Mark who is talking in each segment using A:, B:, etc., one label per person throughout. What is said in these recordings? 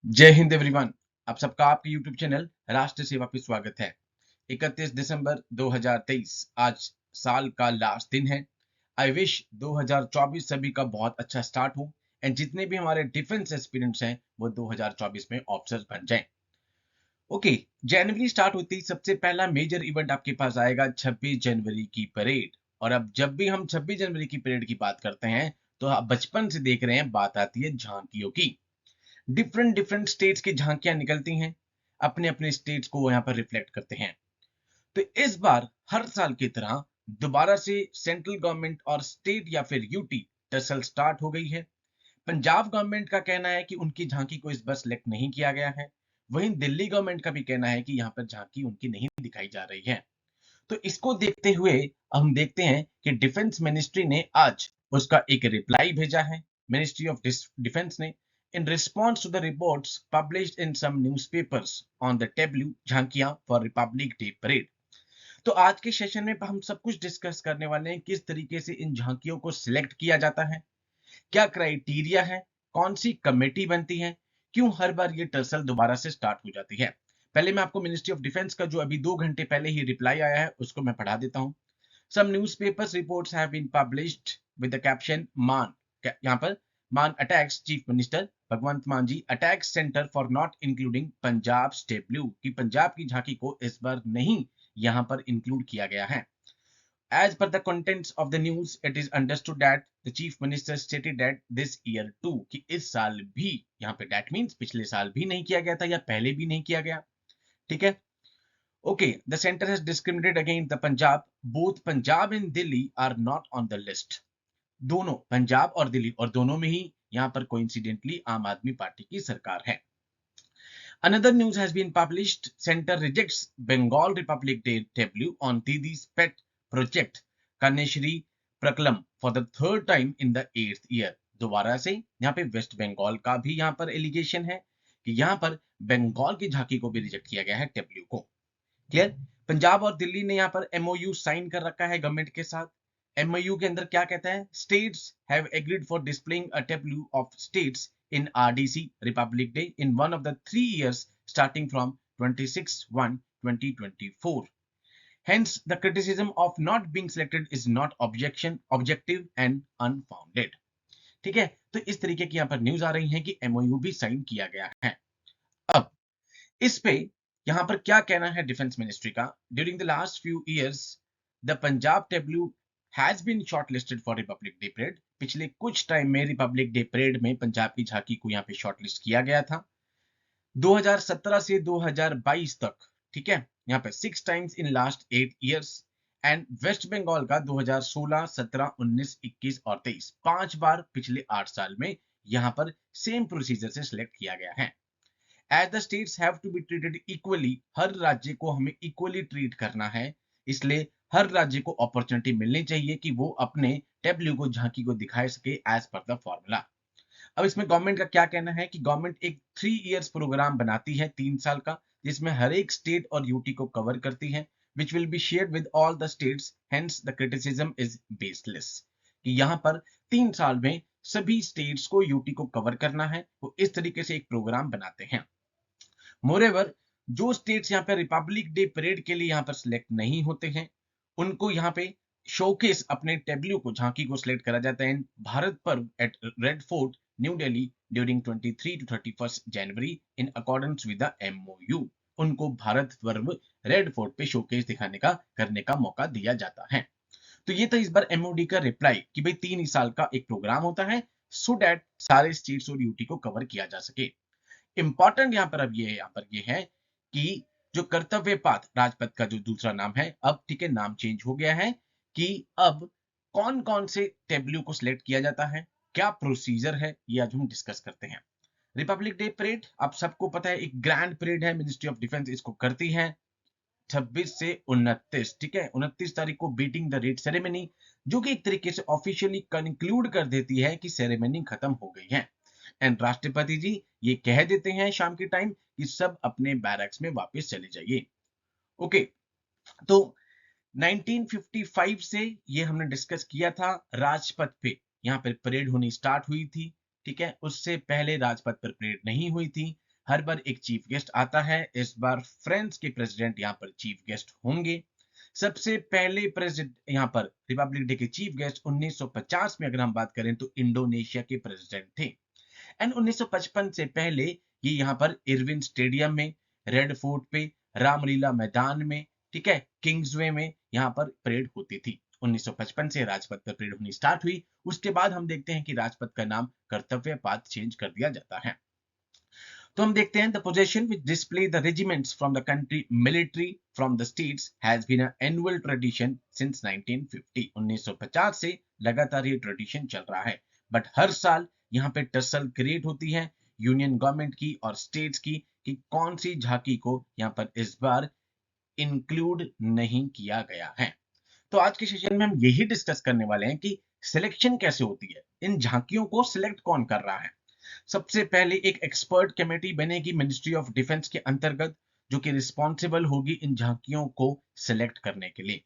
A: जय हिंद एवरीवन। आप सबका आपके YouTube चैनल राष्ट्र सेवा पे स्वागत है। 31 दिसंबर 2023 आज साल का लास्ट दिन है। आई विश 2024 सभी का बहुत अच्छा स्टार्ट हो एंड जितने भी हमारे डिफेंस एस्पिरेंट्स हैं वो 2024 में ऑफिसर्स बन जाएं। ओके, जनवरी स्टार्ट होती ही सबसे पहला मेजर इवेंट आपके पास आएगा 26 जनवरी की परेड। और अब जब भी हम 26 जनवरी की परेड की बात करते हैं तो आप बचपन से देख रहे हैं, बात आती है झांकियों की। डिफरेंट डिफरेंट स्टेट्स की झांकियां निकलती हैं, अपने अपने स्टेट्स को यहाँ पर रिफ्लेक्ट करते हैं। तो इस बार हर साल की तरह दोबारा से सेंट्रल गवर्नमेंट और स्टेट या फिर यूटी टसल स्टार्ट हो गई है। पंजाब गवर्नमेंट का कहना है कि उनकी झांकी को इस बार सिलेक्ट नहीं किया गया है। वहीं दिल्ली गवर्नमेंट का भी कहना है कि यहाँ पर झांकी उनकी नहीं दिखाई जा रही है। तो इसको देखते हुए हम देखते हैं कि डिफेंस मिनिस्ट्री ने आज उसका एक रिप्लाई भेजा है। मिनिस्ट्री ऑफ डिफेंस ने, in response to the reports published in some newspapers on the tableau झांकियां फॉर रिपब्लिक डे परेड। तो आज के सेशन में हम सब कुछ डिस्कस करने वाले हैं, किस तरीके से इन झांकियों को सिलेक्ट किया जाता है, क्या क्राइटेरिया है, कौन सी कमेटी बनती है, क्यों हर बार ये टर्सल दोबारा से स्टार्ट हो जाती है। पहले मैं आपको मिनिस्ट्री ऑफ डिफेंस का जो अभी 2 घंटे पहले ही रिप्लाई आया है उसको मैं पढ़ा देता हूं। Some newspapers reports have been published with the caption Mann, यहां पर Mann attacks chief minister Bhagwant Mann ji attacks centre for not including Punjab state tableau, कि पंजाब की झांकी को इस बार नहीं यहां पर इंक्लूड किया गया है। As per the contents of the news, it is understood that the chief minister stated that this year too, कि इस साल भी, यहाँ पे that means पिछले साल भी नहीं किया गया था या पहले भी नहीं किया गया। ठीक है। Okay, the center has discriminated against the Punjab. Both Punjab and Delhi are not on the list. दोनों पंजाब और दिल्ली और दोनों में ही यहाँ पर कोइंसिडेंटली आम आदमी पार्टी की सरकार है। Another news has been published. Center rejects Bengal Republic Day tableau on Didi's pet project Kaneshri Praklam for the third time in the 8th year. दोबारा से यहाँ पे वेस्ट बंगाल का भी यहाँ पर एलिगेशन है कि यहाँ पर बंगाल की झांकी को भी रिजेक्ट किया गया है टेब्ल्यू को। क्लियर। पंजाब और दिल्ली ने यहाँ पर एमओयू साइन कर रखा है गवर्नमेंट के साथ। एमओयू के अंदर क्या कहता है, states have agreed for displaying a Tableau of states in RDC Republic Day in one of the 3 years starting from 26/1/2024. Hence, the criticism of not being selected is not objective and unfounded. ठीक है। तो इस तरीके की यहाँ पर news आ रही है कि एमओयू भी साइन किया गया है। अब इस पे यहां पर क्या कहना है डिफेंस मिनिस्ट्री का। During the last few years the Punjab tableau has been shortlisted for Republic Day parade. पिछले कुछ टाइम में रिपब्लिक डे परेड में पंजाब की झांकी को यहाँ पे शॉर्टलिस्ट किया गया था 2017 से 2022 तक। ठीक है। यहाँ पे 6 times in last 8 years and West Bengal का 2016, 17, 19, 21 और 23 5 बार पिछले 8 साल में यहाँ पर सेम प्रोसीजर से सिलेक्ट किया गया है। As the states have to be treated equally, हर राज्य को हमें इक्वली ट्रीट करना है, इसलिए हर राज्य को अपॉर्चुनिटी मिलनी चाहिए कि वो अपने टेब्ल्यू को झांकी को दिखा सके एज पर द फॉर्मूला। अब इसमें गवर्नमेंट का क्या कहना है कि गवर्नमेंट एक 3 इयर्स प्रोग्राम बनाती है 3 साल का, जिसमें हर एक स्टेट और यूटी को कवर करती है, which will be shared with all the states. Hence the criticism is baseless, कि यहाँ पर 3 साल में सभी स्टेट्स को यूटी को कवर करना है, वो इस तरीके से एक प्रोग्राम बनाते हैं। मोरेवर, जो स्टेट्स यहाँ पे रिपब्लिक डे परेड के लिए यहाँ पर सिलेक्ट नहीं होते हैं उनको यहाँ पे शोकेस अपने टेब्ल्यू को झांकी को सिलेक्ट करा जाता है Bharat Parv at Red Fort New Delhi during 23 to 31 January in accordance with the MOU. उनको भारत पर्व रेड फोर्ट पे शोकेस दिखाने का करने का मौका दिया जाता है। तो ये था इस बार एमओडी का रिप्लाई कि भाई 3 ही साल का एक प्रोग्राम होता है सो दैट सारे स्टेट्स और यूटी को कवर किया जा सके। इंपॉर्टेंट यहाँ पर अब ये है कि जो कर्तव्य पाथ राजपथ का जो दूसरा नाम है, अब ठीक है नाम चेंज हो गया है, कि अब कौन कौन से टेब्ल्यू को सिलेक्ट किया जाता है, क्या प्रोसीजर है, ये आज हम डिस्कस करते हैं। रिपब्लिक डे परेड आप सबको पता है एक ग्रैंड परेड है, मिनिस्ट्री ऑफ डिफेंस इसको करती है 26 से 29। ठीक है, 29 तारीख को बीटिंग द रेड सेरेमनी, जो कि एक तरीके से ऑफिशियली कंक्लूड कर देती है कि सेरेमनी खत्म हो गई है एंड राष्ट्रपति जी ये कह देते हैं शाम के टाइम कि सब अपने बैरक्स में वापस चले जाइए। ओके। तो 1955 से ये हमने डिस्कस किया था, राजपथ पे यहाँ पर परेड होनी स्टार्ट हुई थी। ठीक है, उससे पहले राजपथ पर परेड नहीं हुई थी। हर बार एक चीफ गेस्ट आता है, इस बार फ्रांस के प्रेसिडेंट यहाँ पर चीफ गेस्ट होंगे। सबसे पहले प्रेसिडेंट यहाँ पर रिपब्लिक डे के चीफ गेस्ट 1950 में अगर हम बात करें तो इंडोनेशिया के प्रेसिडेंट थे। एंड 1955 से पहले ये यहाँ पर इरविन स्टेडियम में, रेड फोर्ट पे, रामलीला मैदान में, ठीक है, किंग्सवे में यहाँ पर परेड होती थी। 1955 से राजपथ पर परेड होनी स्टार्ट हुई। उसके बाद हम देखते हैं कि राजपथ का नाम कर्तव्य पाथ चेंज कर दिया जाता है। तो हम देखते हैं the position which display the regiments from the country military from the states has been an annual tradition since 1950। 1950 से लगातार ये ट्रेडिशन चल रहा है, बट हर साल यहाँ पे टसल क्रिएट होती है यूनियन गवर्नमेंट की और स्टेट्स की कि कौन सी झांकी को यहाँ पर इस बार इंक्लूड नहीं किया गया है। तो आज के सेशन में हम यही डिस्कस करने वाले हैं कि सिलेक्शन कैसे होती है, इन झांकियों को सिलेक्ट कौन कर रहा है। सबसे पहले एक एक्सपर्ट कमेटी बनेगी मिनिस्ट्री ऑफ डिफेंस के अंतर्गत, जो कि रिस्पॉन्सिबल होगी इन झांकियों को सिलेक्ट करने के लिए।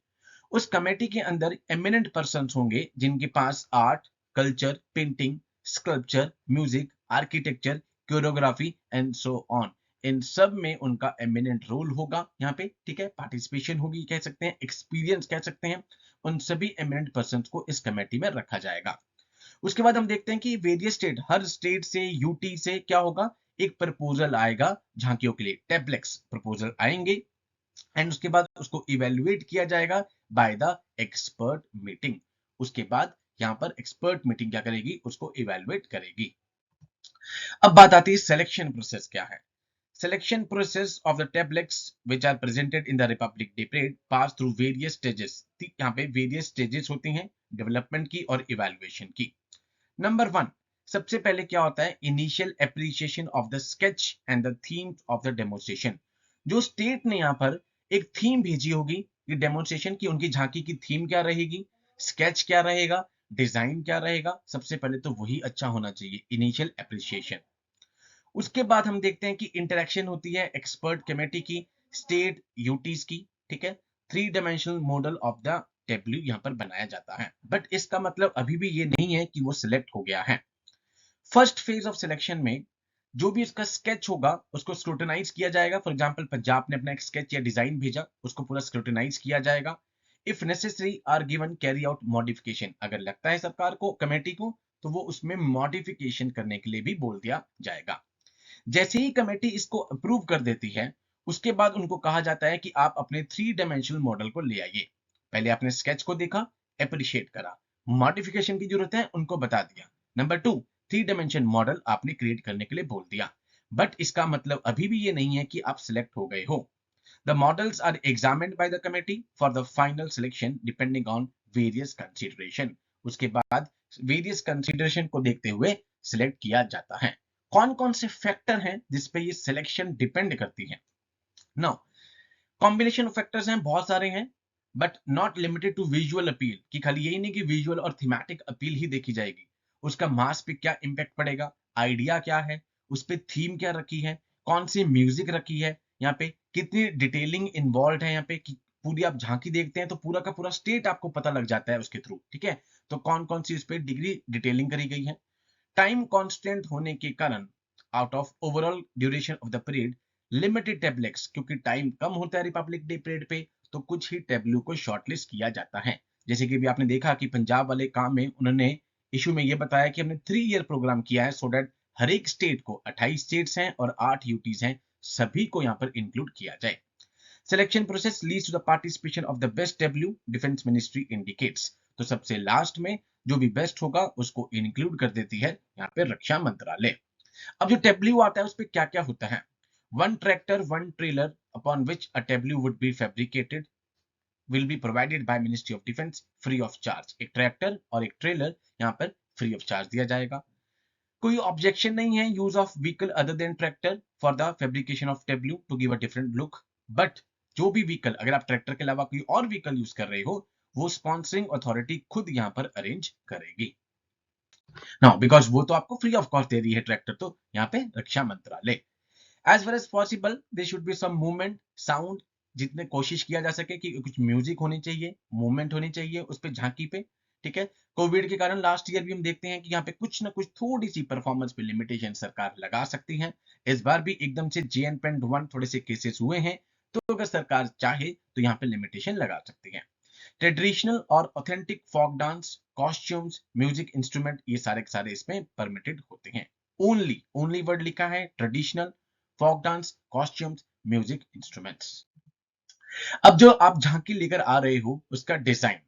A: उस कमेटी के अंदर एमिनेंट पर्सन होंगे जिनके पास art, culture, painting, sculpture, music, architecture, choreography and so on, इन सब में उनका एमिनेंट रोल होगा यहाँ पे, ठीक है, पार्टिसिपेशन होगी कह सकते हैं, एक्सपीरियंस कह सकते हैं। उन सभी एमिनेंट पर्सन को इस कमेटी में रखा जाएगा। उसके बाद हम देखते हैं कि वेरियस स्टेट, हर स्टेट से, यूटी से क्या होगा, एक प्रपोजल आएगा झांकियों के लिए, टेबलेक्स प्रपोजल आएंगे एंड उसके बाद उसको इवेल्युएट किया जाएगा बाय द एक्सपर्ट मीटिंग। उसके बाद यहाँ पर एक्सपर्ट मीटिंग क्या करेगी, उसको इवेल्युएट करेगी। अब बात आती है सिलेक्शन प्रोसेस क्या है। Selection process of the tablets which are presented in the Republic Day Parade pass through various stages। यहाँ पे various stages होती हैं डेवलपमेंट की और इवैल्यूएशन की। नंबर 1, सबसे पहले क्या होता है, initial appreciation of the sketch and the theme of the demonstration. जो स्टेट ने यहाँ पर एक थीम भेजी होगी ये डेमोन्स्ट्रेशन की, उनकी झांकी की थीम क्या रहेगी, स्केच क्या रहेगा, डिजाइन क्या रहेगा, सबसे पहले तो वही अच्छा होना चाहिए, इनिशियल एप्रिसिएशन। उसके बाद हम देखते हैं कि इंटरेक्शन होती है एक्सपर्ट कमेटी की, स्टेट यूटीज की, ठीक है। 3 dimensional model of the tableau यहाँ पर बनाया जाता है, बट इसका मतलब अभी भी ये नहीं है कि वो सिलेक्ट हो गया है। फर्स्ट फेज ऑफ सिलेक्शन में जो भी इसका स्केच होगा उसको स्क्रूटनाइज किया जाएगा। फॉर एग्जांपल पंजाब ने अपना एक स्केच या डिजाइन भेजा, उसको पूरा स्क्रूटनाइज किया जाएगा। If necessary are given carry out modification, अगर लगता है सरकार को, कमेटी को, तो वो उसमें मॉडिफिकेशन करने के लिए भी बोल दिया जाएगा। जैसे ही कमेटी इसको अप्रूव कर देती है उसके बाद उनको कहा जाता है कि आप अपने 3 डायमेंशनल मॉडल को ले आइए। पहले आपने स्केच को देखा, अप्रिशिएट करा, मॉडिफिकेशन की जरूरत है उनको बता दिया। नंबर 2, 3 डायमेंशन मॉडल आपने क्रिएट करने के लिए बोल दिया, बट इसका मतलब अभी भी ये नहीं है कि आप सिलेक्ट हो गए हो। The models are examined by the committee for the final selection depending on various consideration। उसके बाद various consideration को देखते हुए सिलेक्ट किया जाता है। कौन कौन से फैक्टर हैं जिसपे ये सिलेक्शन डिपेंड करती है। नाउ कॉम्बिनेशन ऑफ फैक्टर्स हैं, बहुत सारे हैं, but not limited to visual appeal, कि खाली यही नहीं कि विजुअल और थीमेटिक अपील ही देखी जाएगी, उसका मास पे क्या इंपैक्ट पड़ेगा, आइडिया क्या है, उस पे थीम क्या रखी है, कौन सी म्यूजिक रखी है, यहाँ पे कितनी डिटेलिंग इन्वॉल्व है, यहाँ पे पूरी आप झांकी देखते हैं तो पूरा का पूरा स्टेट आपको पता लग जाता है उसके थ्रू, ठीक है। तो कौन कौन सी उस पर डिग्री डिटेलिंग करी गई है। टाइम कांस्टेंट होने के कारण out of overall duration of the parade limited tablets, क्योंकि टाइम कम होता है रिपब्लिक डे परेड पे, तो कुछ ही टेबलू को शॉर्टलिस्ट किया जाता है। जैसे कि भी आपने देखा कि पंजाब वाले काम में उन्होंने इशू में यह बताया कि हमने 3 ईयर प्रोग्राम किया है सो दैट हर एक स्टेट को, 28 स्टेट्स हैं और 8 यूटीज हैं, सभी को यहाँ पर इंक्लूड किया जाए। Selection process leads to the participation of the best tableau, defence ministry indicates. तो सबसे लास्ट में जो भी बेस्ट होगा उसको इंक्लूड कर देती है यहाँ पे रक्षा मंत्रालय। अब जो टेबल्यू आता है उस पर क्या क्या होता है। 1 tractor 1 trailer upon which a tableau would be fabricated will be provided by ministry of defence free of charge. एक ट्रैक्टर और एक ट्रेलर यहाँ पर फ्री ऑफ चार्ज दिया जाएगा। कोई ऑब्जेक्शन नहीं है use of vehicle other than tractor for the fabrication of tableau to give a different look. But जो भी व्हीकल, अगर आप ट्रैक्टर के अलावा कोई और व्हीकल यूज कर रहे हो, वो स्पॉन्सरिंग अथॉरिटी खुद यहाँ पर अरेंज करेगी। नाउ बिकॉज वो तो आपको फ्री ऑफ कॉस्ट दे रही है ट्रैक्टर, तो यहाँ पे रक्षा मंत्रालय। As far as possible there should be some movement, sound, जितने कोशिश किया जा सके कि कुछ म्यूजिक होनी चाहिए, मूवमेंट होनी चाहिए उस पे झांकी पे, ठीक है। कोविड के कारण लास्ट ईयर भी हम देखते हैं कि यहाँ पे कुछ ना कुछ थोड़ी सी परफॉर्मेंस पे लिमिटेशन सरकार लगा सकती है। इस बार भी एकदम से JN.1 थोड़े से केसेस हुए हैं, तो अगर सरकार चाहे तो यहाँ पे लिमिटेशन लगा सकती है। ट्रेडिशनल और authentic folk dance, costumes, music instrument, ये सारे के सारे इसमें परमिटेड होते हैं। ओनली ओनली वर्ड लिखा है, traditional, folk dance, costumes, music instruments. अब जो आप झांकी लेकर आ रहे हो उसका डिजाइन,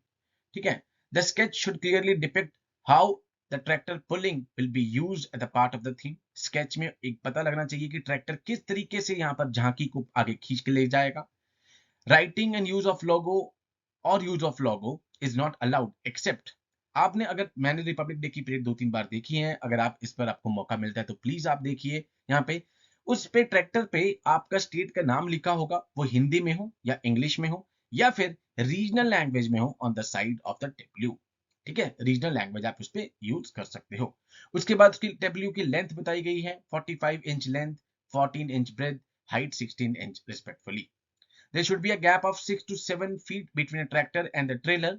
A: ठीक है। The sketch should clearly depict how the tractor pulling will be used at the part of the theme. Sketch में एक पता लगना चाहिए कि ट्रैक्टर किस तरीके से यहाँ पर झांकी को आगे खींच के ले जाएगा। Writing and use of logo और use of logo is not allowed except, आपने अगर मैंने रिपब्लिक डे की परेड 2-3 बार देखी है, अगर आप इस पर आपको मौका मिलता है तो प्लीज आप देखिए। यहाँ पे उस पे ट्रैक्टर पे आपका स्टेट का नाम लिखा होगा, वो हिंदी में हो या इंग्लिश में हो या फिर रीजनल लैंग्वेज में हो on the side of the W. ठीक है, रीजनल लैंग्वेज आप उस पे यूज कर सकते हो। उसके बाद उसकी डब्ल्यू की लेंथ बताई गई है, 45 inch length, 14 inch breadth, height 16 inch respectfully. There should be a gap of 6 to 7 feet between a tractor and the trailer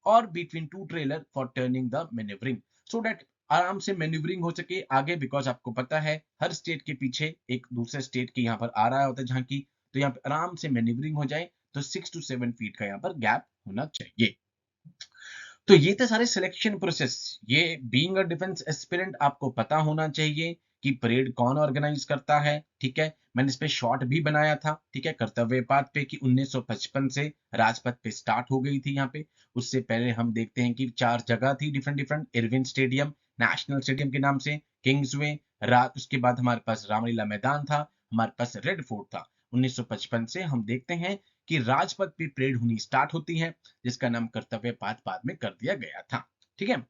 A: or between two trailer for turning the maneuvering, so that आराम से manoeuvring हो सके आगे, because आपको पता है हर state के पीछे एक दूसरे स्टेट के यहाँ पर आ रहा होता है झांकी, तो यहाँ पे आराम से मैन्यूवरिंग हो जाए, तो 6 to 7 फीट का यहाँ पर गैप होना चाहिए। तो ये थे सारे सिलेक्शन प्रोसेस। ये बीइंग अ डिफेंस एस्पिरेंट आपको पता होना चाहिए कि परेड कौन ऑर्गेनाइज करता है, ठीक है। मैंने इस पे शॉर्ट भी बनाया था, ठीक है, कर्तव्य पाथ पे, कि 1955 से राजपथ पे स्टार्ट हो गई थी यहाँ पे। उससे पहले हम देखते हैं कि 4 जगह थी different different, Irwin stadium, national stadium के नाम से, किंग्सवे, रात उसके बाद हमारे पास रामलीला मैदान था, हमारे पास रेड फोर्ट था। 1955 से हम देखते हैं कि राजपथ पे परेड होनी स्टार्ट होती है, जिसका नाम कर्तव्य पाथ बाद में कर दिया गया था, ठीक है।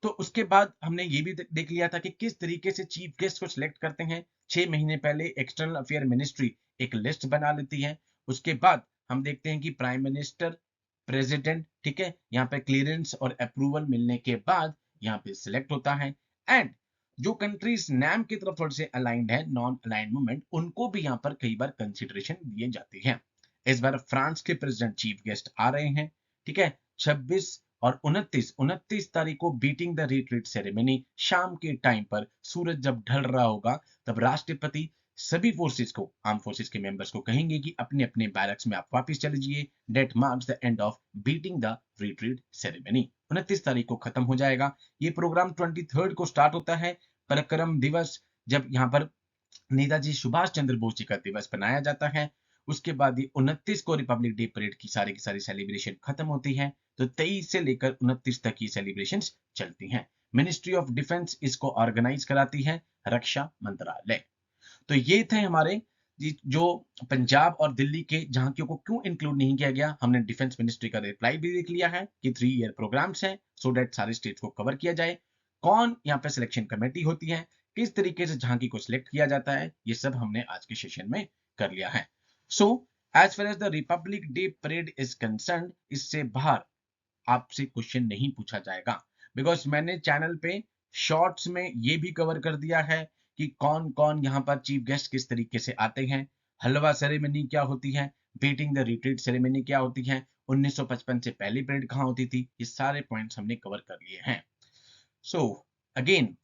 A: तो उसके बाद हमने ये भी देख लिया था कि किस तरीके से चीफ गेस्ट को सिलेक्ट करते हैं। 6 महीने पहले एक्सटर्नल अफेयर मिनिस्ट्री एक लिस्ट बना लेती है। उसके बाद हम देखते हैं कि प्राइम मिनिस्टर, प्रेसिडेंट, ठीक है, यहाँ पे क्लियरेंस और अप्रूवल मिलने के बाद यहाँ पे सिलेक्ट होता है। एंड जो कंट्रीज नाम की तरफ थोड़े से अलाइंड है, नॉन अलाइंड मूवमेंट, उनको भी यहाँ पर कई बार कंसिडरेशन दिए जाती है। इस बार फ्रांस के प्रेसिडेंट चीफ गेस्ट आ रहे हैं, ठीक है। 26 और 29 तारीख को बीटिंग द रिट्रीट सेरेमनी, शाम के टाइम पर सूरज जब ढल रहा होगा, तब राष्ट्रपति सभी फोर्सेस को, आर्म फोर्सेस के मेंबर्स को कहेंगे कि अपने अपने बैरक्स में आप वापस चले जाइए। Date marks the end of beating the retreat ceremony. 29 तारीख को खत्म हो जाएगा ये प्रोग्राम। 23 को स्टार्ट होता है पराक्रम दिवस, जब यहाँ पर नेताजी सुभाष चंद्र बोस जी का दिवस बनाया जाता है। उसके बाद ये 29 को रिपब्लिक डे परेड की सारी सेलिब्रेशन खत्म होती है। तो 23 से लेकर 29 तक की सेलिब्रेशन चलती हैं। मिनिस्ट्री ऑफ डिफेंस इसको ऑर्गेनाइज कराती है, रक्षा मंत्रालय। तो ये थे हमारे जो पंजाब और दिल्ली के झांकियों को क्यों इंक्लूड नहीं किया गया। हमने डिफेंस मिनिस्ट्री का रिप्लाई भी देख लिया है कि 3 ईयर प्रोग्राम्स हैं, सो दैट सारे स्टेट्स को कवर किया जाए। कौन यहाँ पे सिलेक्शन कमेटी होती है, किस तरीके से झांकी को सिलेक्ट किया जाता है, ये सब हमने आज के सेशन में कर लिया है। So as far as the Republic Day parade is concerned, इससे बाहर आपसे क्वेश्चन नहीं पूछा जाएगा, बिकॉज मैंने चैनल पे शॉर्ट्स में ये भी कवर कर दिया है कि कौन कौन यहाँ पर चीफ गेस्ट किस तरीके से आते हैं, हलवा सेरेमनी क्या होती है, बीटिंग द रिट्रीट सेरेमनी क्या होती है, 1955 से पहली परेड कहाँ होती थी, ये सारे पॉइंट्स हमने कवर कर लिए हैं। सो अगेन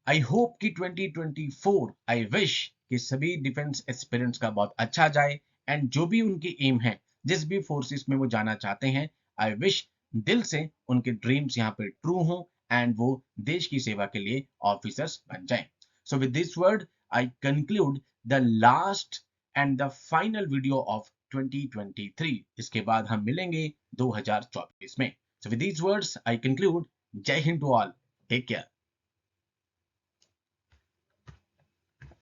A: आई होप कि 2024, आई विश कि सभी डिफेंस एस्पिरेंट्स का बहुत अच्छा जाए, एंड जो भी उनकी एम है, जिस भी फोर्सेस में वो जाना चाहते हैं, आई विश दिल से उनके ड्रीम्स यहाँ पे ट्रू हो एंड वो देश की सेवा के लिए ऑफिसर्स बन जाएं। So with this word I conclude the last and the final video of 2023। इसके बाद हम मिलेंगे 2024 में। So with these words I conclude, जय Hind to all, take care.